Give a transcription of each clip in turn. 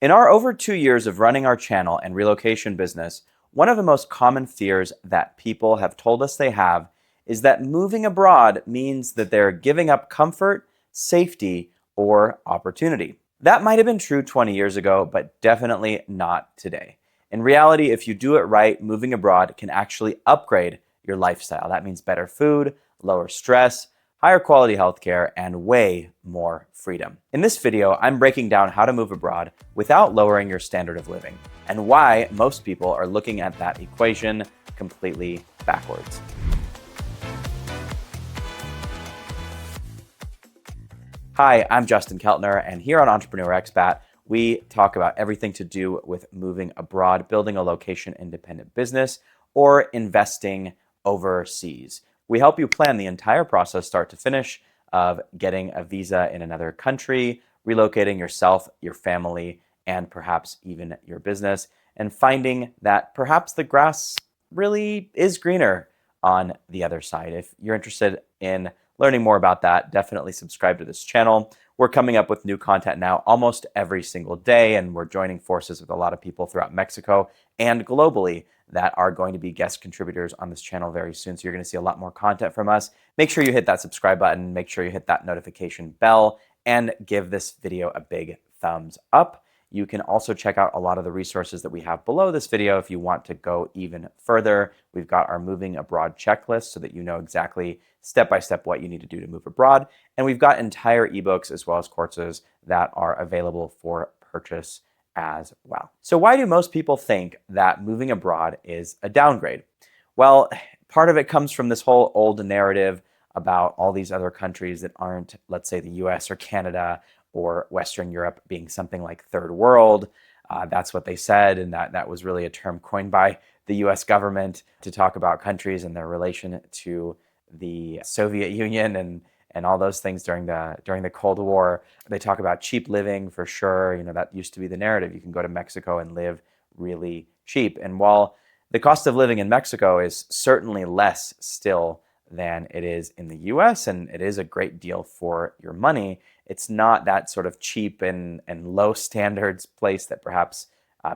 In our over 2 years of running our channel and relocation business, one of the most common fears that people have told us they have is that moving abroad means that they're giving up comfort, safety, or opportunity. That might have been true 20 years ago, but definitely not today. In reality, if you do it right, moving abroad can actually upgrade your lifestyle. That means better food, lower stress, higher quality healthcare, and way more freedom. In this video, I'm breaking down how to move abroad without lowering your standard of living, and why most people are looking at that equation completely backwards. Hi, I'm Justin Keltner, and here on Entrepreneur Expat, we talk about everything to do with moving abroad, building a location-independent business, or investing overseas. We help you plan the entire process, start to finish, of getting a visa in another country, relocating yourself, your family, and perhaps even your business, and finding that perhaps the grass really is greener on the other side. If you're interested in learning more about that, definitely subscribe to this channel. We're coming up with new content now almost every single day, and we're joining forces with a lot of people throughout Mexico and globally that are going to be guest contributors on this channel very soon. So you're going to see a lot more content from us. Make sure you hit that subscribe button, make sure you hit that notification bell, and give this video a big thumbs up. You can also check out a lot of the resources that we have below this video if you want to go even further. We've got our moving abroad checklist so that you know exactly step-by-step what you need to do to move abroad. And we've got entire ebooks as well as courses that are available for purchase as well. So why do most people think that moving abroad is a downgrade? Well, part of it comes from this whole old narrative about all these other countries that aren't, let's say, the US or Canada or Western Europe being something like third world. That's what they said, and that was really a term coined by the US government to talk about countries and their relation to the Soviet Union and all those things during the Cold War. They talk about cheap living for sure. You know, that used to be the narrative. You can go to Mexico and live really cheap. And while the cost of living in Mexico is certainly less still than it is in the US, and it is a great deal for your money, it's not that sort of cheap and low standards place that perhaps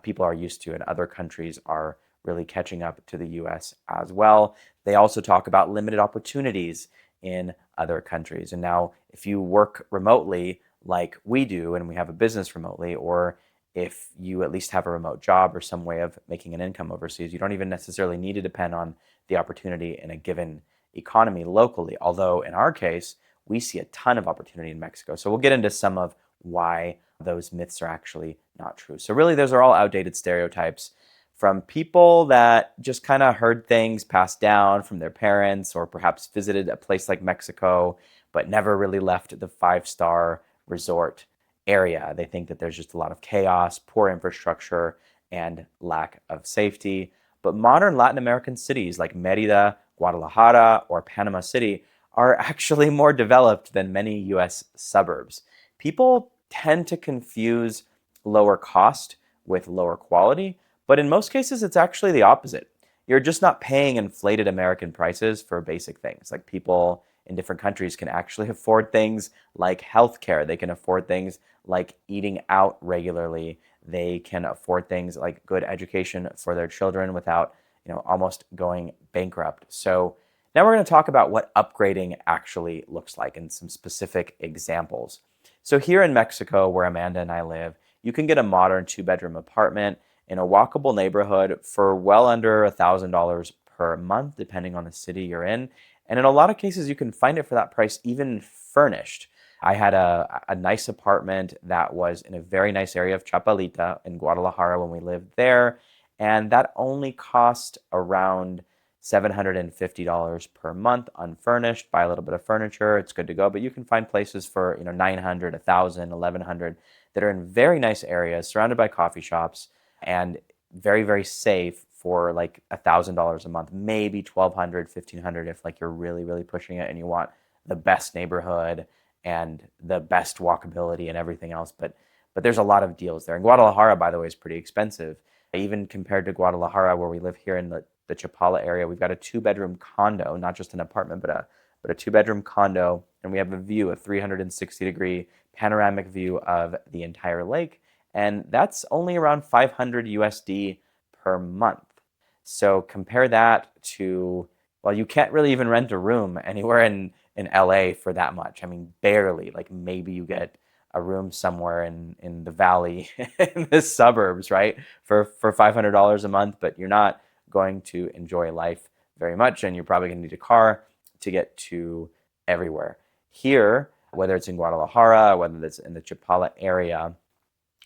people are used to, and other countries are really catching up to the US as well. They also talk about limited opportunities in other countries. And now if you work remotely like we do, and we have a business remotely, or if you at least have a remote job or some way of making an income overseas, you don't even necessarily need to depend on the opportunity in a given economy locally. Although in our case, we see a ton of opportunity in Mexico. So we'll get into some of why those myths are actually not true. So really, those are all outdated stereotypes from people that just kind of heard things passed down from their parents, or perhaps visited a place like Mexico, but never really left the five-star resort area. They think that there's just a lot of chaos, poor infrastructure, and lack of safety. But modern Latin American cities like Mérida, Guadalajara, or Panama City are actually more developed than many US suburbs. People tend to confuse lower cost with lower quality, but in most cases, it's actually the opposite. You're just not paying inflated American prices for basic things. Like, people in different countries can actually afford things like healthcare. They can afford things like eating out regularly. They can afford things like good education for their children without, almost going bankrupt. So now we're going to talk about what upgrading actually looks like and some specific examples. So here in Mexico, where Amanda and I live, you can get a modern 2-bedroom apartment in a walkable neighborhood for well under $1,000 per month, depending on the city you're in. And in a lot of cases, you can find it for that price, even furnished. I had a nice apartment that was in a very nice area of Chapalita in Guadalajara when we lived there. And that only cost around $750 per month unfurnished. Buy a little bit of furniture, it's good to go. But you can find places for $900, $1,000, $1,100 that are in very nice areas, surrounded by coffee shops, and very, very safe for like $1,000 a month, maybe $1,200, $1,500 if like you're really, really pushing it and you want the best neighborhood and the best walkability and everything else. But there's a lot of deals there. And Guadalajara, by the way, is pretty expensive. Even compared to Guadalajara, where we live here in the Chapala area, we've got a 2-bedroom condo, not just an apartment, but a 2-bedroom condo, and we have a 360-degree panoramic view of the entire lake. and that's only around 500 USD per month. So compare that to, well, you can't really even rent a room anywhere in LA for that much. I mean, barely. Like maybe you get a room somewhere in the valley, in the suburbs, right? For $500 a month, but you're not going to enjoy life very much, and you're probably going to need a car to get to everywhere. Here, whether it's in Guadalajara, whether it's in the Chapala area,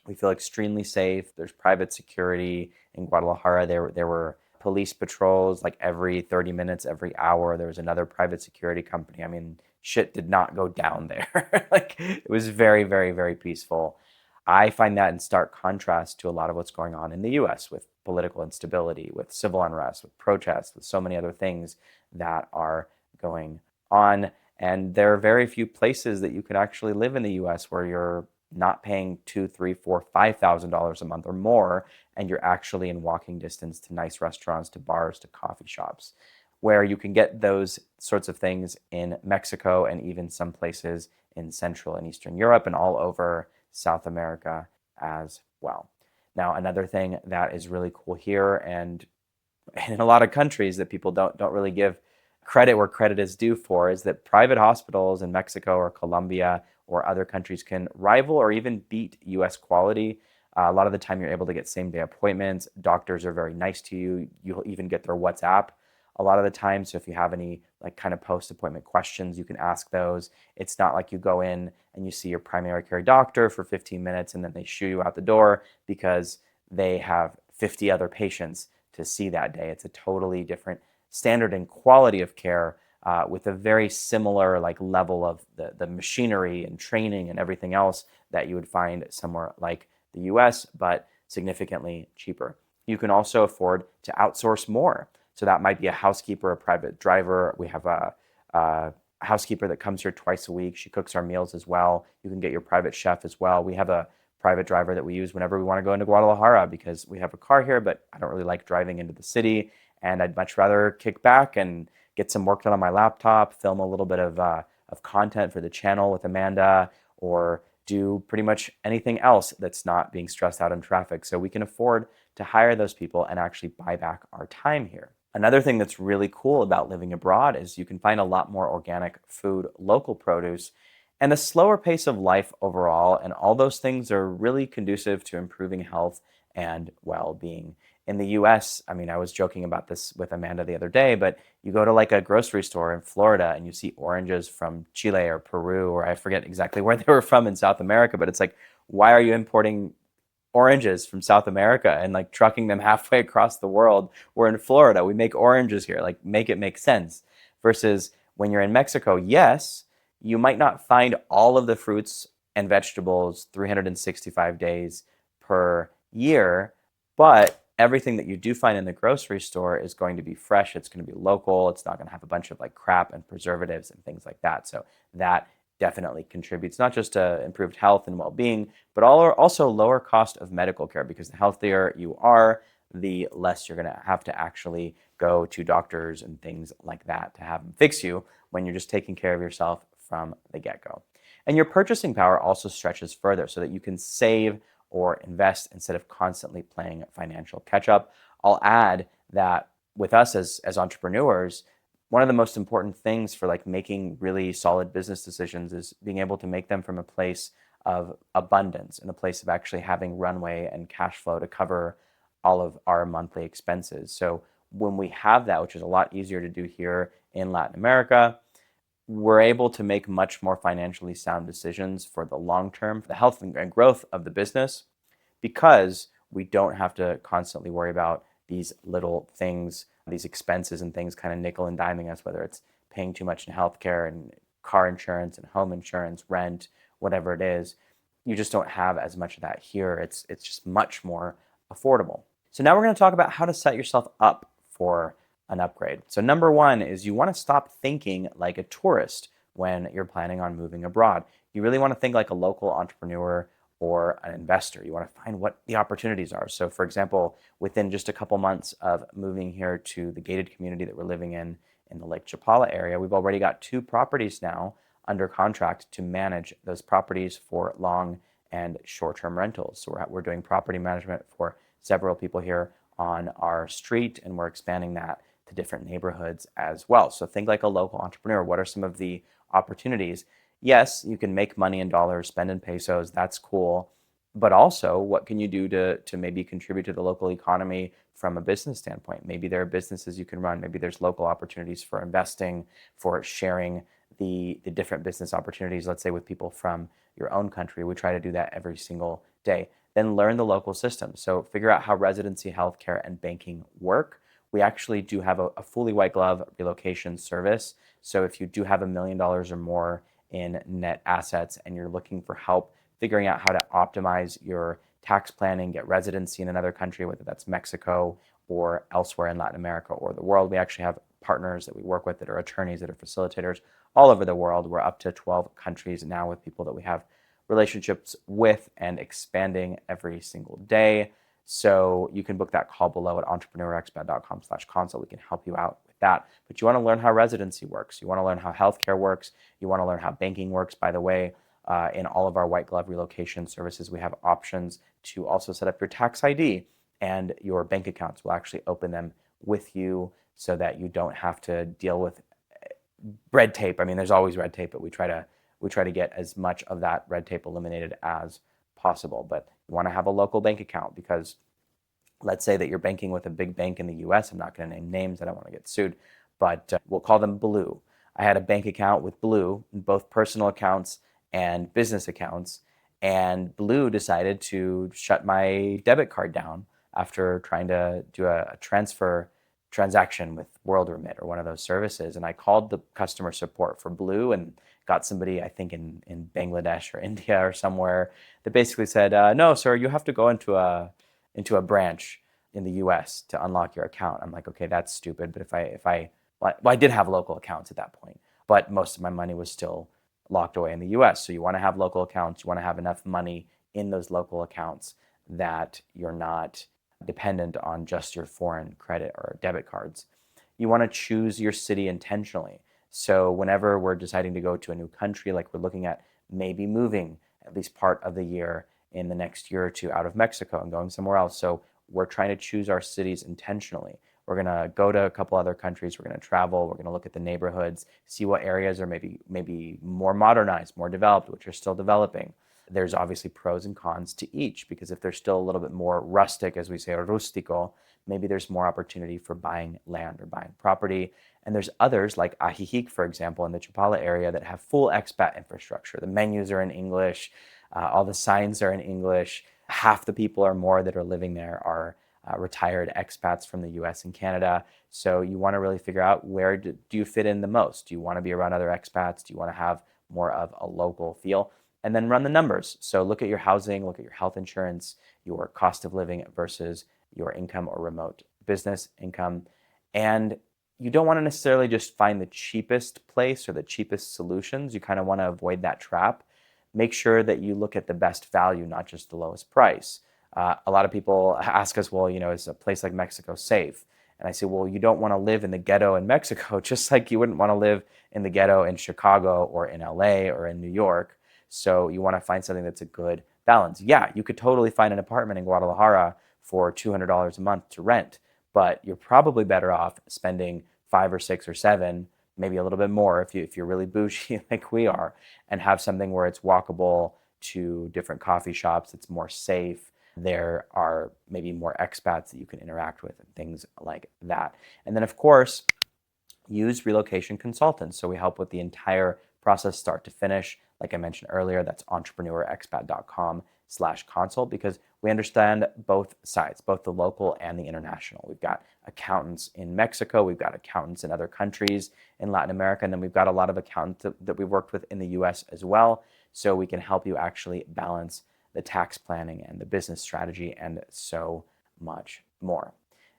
we feel extremely safe. There's private security in Guadalajara. There were police patrols like every 30 minutes, every hour. There was another private security company. I mean, shit did not go down there. Like it was very, very, very peaceful. I find that in stark contrast to a lot of what's going on in the US with political instability, with civil unrest, with protests, with so many other things that are going on. And there are very few places that you can actually live in the US where you're not paying $2, $3, $4, $5,000 a month or more, and you're actually in walking distance to nice restaurants, to bars, to coffee shops, where you can get those sorts of things in Mexico and even some places in Central and Eastern Europe and all over South America as well. Now, another thing that is really cool here and in a lot of countries that people don't really give credit where credit is due for is that private hospitals in Mexico or Colombia or other countries can rival or even beat US quality. A lot of the time you're able to get same day appointments. Doctors are very nice to you. You'll even get their WhatsApp a lot of the time. So if you have any like kind of post-appointment questions, you can ask those. It's not like you go in and you see your primary care doctor for 15 minutes and then they shoo you out the door because they have 50 other patients to see that day. It's a totally different standard and quality of care with a very similar like level of the machinery and training and everything else that you would find somewhere like the US, but significantly cheaper. You can also afford to outsource more. So that might be a housekeeper, a private driver. We have a housekeeper that comes here twice a week. She cooks our meals as well. You can get your private chef as well. We have a private driver that we use whenever we want to go into Guadalajara because we have a car here, but I don't really like driving into the city. And I'd much rather kick back and get some work done on my laptop, film a little bit of content for the channel with Amanda, or do pretty much anything else that's not being stressed out in traffic. So we can afford to hire those people and actually buy back our time here. Another thing that's really cool about living abroad is you can find a lot more organic food, local produce, and a slower pace of life overall. And all those things are really conducive to improving health and well-being. In the US, I mean, I was joking about this with Amanda the other day, but you go to like a grocery store in Florida and you see oranges from Chile or Peru, or I forget exactly where they were from in South America, but it's like, why are you importing oranges from South America and like trucking them halfway across the world? We're in Florida. We make oranges here. Like, make it make sense. Versus when you're in Mexico, yes, you might not find all of the fruits and vegetables 365 days per year, but everything that you do find in the grocery store is going to be fresh. It's going to be local. It's not going to have a bunch of like crap and preservatives and things like that. So that definitely contributes not just to improved health and well-being, but also lower cost of medical care, because the healthier you are, the less you're going to have to actually go to doctors and things like that to have them fix you when you're just taking care of yourself from the get-go. And your purchasing power also stretches further so that you can save or invest instead of constantly playing financial catch-up. I'll add that with us as entrepreneurs, one of the most important things for like making really solid business decisions is being able to make them from a place of abundance and a place of actually having runway and cash flow to cover all of our monthly expenses. So when we have that, which is a lot easier to do here in Latin America, we're able to make much more financially sound decisions for the long term, for the health and growth of the business, because we don't have to constantly worry about these little things, these expenses and things kind of nickel and diming us, whether it's paying too much in healthcare and car insurance and home insurance, rent, whatever it is. You just don't have as much of that here. It's just much more affordable. So now we're going to talk about how to set yourself up for an upgrade. So number one is you want to stop thinking like a tourist when you're planning on moving abroad. You really want to think like a local entrepreneur or an investor. You want to find what the opportunities are. So for example, within just a couple months of moving here to the gated community that we're living in the Lake Chapala area, we've already got 2 properties now under contract to manage those properties for long and short-term rentals. So we're doing property management for several people here on our street, and we're expanding that to different neighborhoods as well. So think like a local entrepreneur. What are some of the opportunities? Yes, you can make money in dollars, spend in pesos. That's cool. But also, what can you do to maybe contribute to the local economy from a business standpoint? Maybe there are businesses you can run. Maybe there's local opportunities for investing, for sharing the different business opportunities, let's say with people from your own country. We try to do that every single day. Then learn the local system. So figure out how residency, healthcare, and banking work. We actually do have a fully white glove relocation service. So if you do have $1 million or more in net assets and you're looking for help figuring out how to optimize your tax planning, get residency in another country, whether that's Mexico or elsewhere in Latin America or the world. We actually have partners that we work with that are attorneys, that are facilitators all over the world. We're up to 12 countries now with people that we have relationships with and expanding every single day. So you can book that call below at entrepreneurexpat.com/consult. We can help you out with that. But you want to learn how residency works. You want to learn how healthcare works. You want to learn how banking works. By the way, in all of our white glove relocation services, we have options to also set up your tax ID and your bank accounts. We'll actually open them with you so that you don't have to deal with red tape. I mean, there's always red tape, but we try to get as much of that red tape eliminated as possible. But you want to have a local bank account because let's say that you're banking with a big bank in the US. I'm not going to name names. I don't want to get sued, but we'll call them Blue. I had a bank account with Blue, both personal accounts and business accounts, and Blue decided to shut my debit card down after trying to do a transfer transaction with WorldRemit or one of those services. And I called the customer support for Blue and got somebody, I think in Bangladesh or India or somewhere, that basically said, no, sir, you have to go into a branch in the US to unlock your account. I'm like, okay, that's stupid. But well, I did have local accounts at that point, but most of my money was still locked away in the US. So you want to have local accounts. You want to have enough money in those local accounts that you're not dependent on just your foreign credit or debit cards. You want to choose your city intentionally. So whenever we're deciding to go to a new country, like we're looking at maybe moving at least part of the year in the next year or two out of Mexico and going somewhere else. So we're trying to choose our cities intentionally. We're going to go to a couple other countries. We're going to travel. We're going to look at the neighborhoods, see what areas are maybe more modernized, more developed, which are still developing. There's obviously pros and cons to each, because if they're still a little bit more rustic, as we say, or rustico, maybe there's more opportunity for buying land or buying property. And there's others like Ajijic, for example, in the Chapala area that have full expat infrastructure. The menus are in English. All the signs are in English. Half the people or more that are living there are retired expats from the US and Canada. So you want to really figure out where do you fit in the most? Do you want to be around other expats? Do you want to have more of a local feel? And then run the numbers. So look at your housing, look at your health insurance, your cost of living versus your income or remote business income. And you don't want to necessarily just find the cheapest place or the cheapest solutions. You kind of want to avoid that trap. Make sure that you look at the best value, not just the lowest price. A lot of people ask us, well, is a place like Mexico safe? And I say, well, you don't want to live in the ghetto in Mexico, just like you wouldn't want to live in the ghetto in Chicago or in LA or in New York. So you want to find something that's a good balance. Yeah, you could totally find an apartment in Guadalajara for $200 a month to rent, but you're probably better off spending 5 or 6 or 7, maybe a little bit more if you're really bougie like we are, and have something where it's walkable to different coffee shops. It's more safe. There are maybe more expats that you can interact with and things like that. And then, of course, use relocation consultants. So we help with the entire process, start to finish. Like I mentioned earlier, that's entrepreneurexpat.com/consult, because we understand both sides, both the local and the international. We've got accountants in Mexico, we've got accountants in other countries in Latin America, and then we've got a lot of accountants that we've worked with in the US as well. So we can help you actually balance the tax planning and the business strategy and so much more.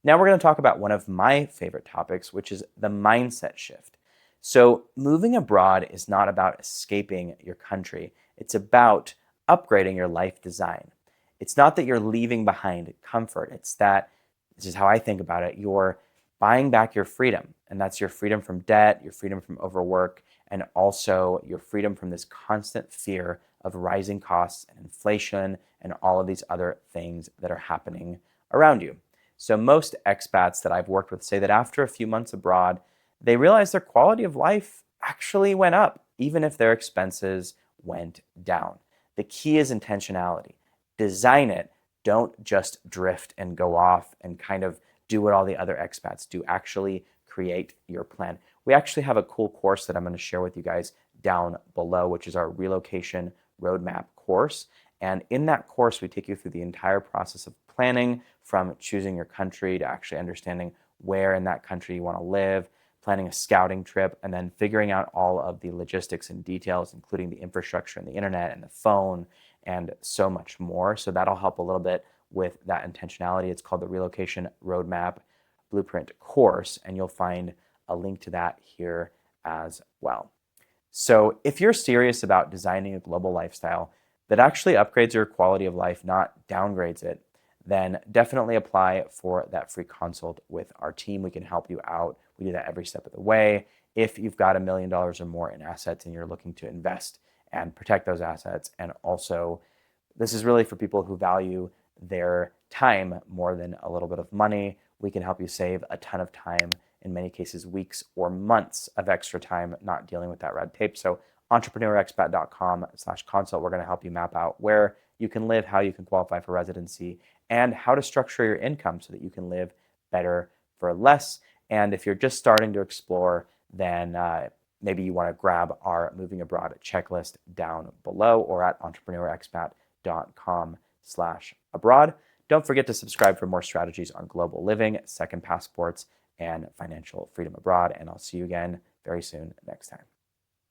Now we're going to talk about one of my favorite topics, which is the mindset shift. So moving abroad is not about escaping your country. It's about upgrading your life design. It's not that you're leaving behind comfort. It's that, this is how I think about it, you're buying back your freedom. And that's your freedom from debt, your freedom from overwork, and also your freedom from this constant fear of rising costs and inflation and all of these other things that are happening around you. So most expats that I've worked with say that after a few months abroad, they realize their quality of life actually went up, even if their expenses went down. The key is intentionality. Design it. Don't just drift and go off and kind of do what all the other expats do. Actually create your plan. We actually have a cool course that I'm going to share with you guys down below, which is our relocation roadmap course. And in that course, we take you through the entire process of planning, from choosing your country to actually understanding where in that country you want to live, planning a scouting trip, and then figuring out all of the logistics and details, including the infrastructure and the internet and the phone and so much more. So that'll help a little bit with that intentionality. It's called the Relocation Roadmap Blueprint course, and you'll find a link to that here as well. So if you're serious about designing a global lifestyle that actually upgrades your quality of life, not downgrades it, then definitely apply for that free consult with our team. We can help you out. We do that every step of the way. If you've got $1 million or more in assets and you're looking to invest and protect those assets, and also this is really for people who value their time more than a little bit of money, we can help you save a ton of time, in many cases weeks or months of extra time not dealing with that red tape. So entrepreneurexpat.com/consult, we're going to help you map out where you can live, how you can qualify for residency, and how to structure your income so that you can live better for less. And if you're just starting to explore, then maybe you want to grab our moving abroad checklist down below or at entrepreneurexpat.com/abroad. Don't forget to subscribe for more strategies on global living, second passports, and financial freedom abroad. And I'll see you again very soon next time.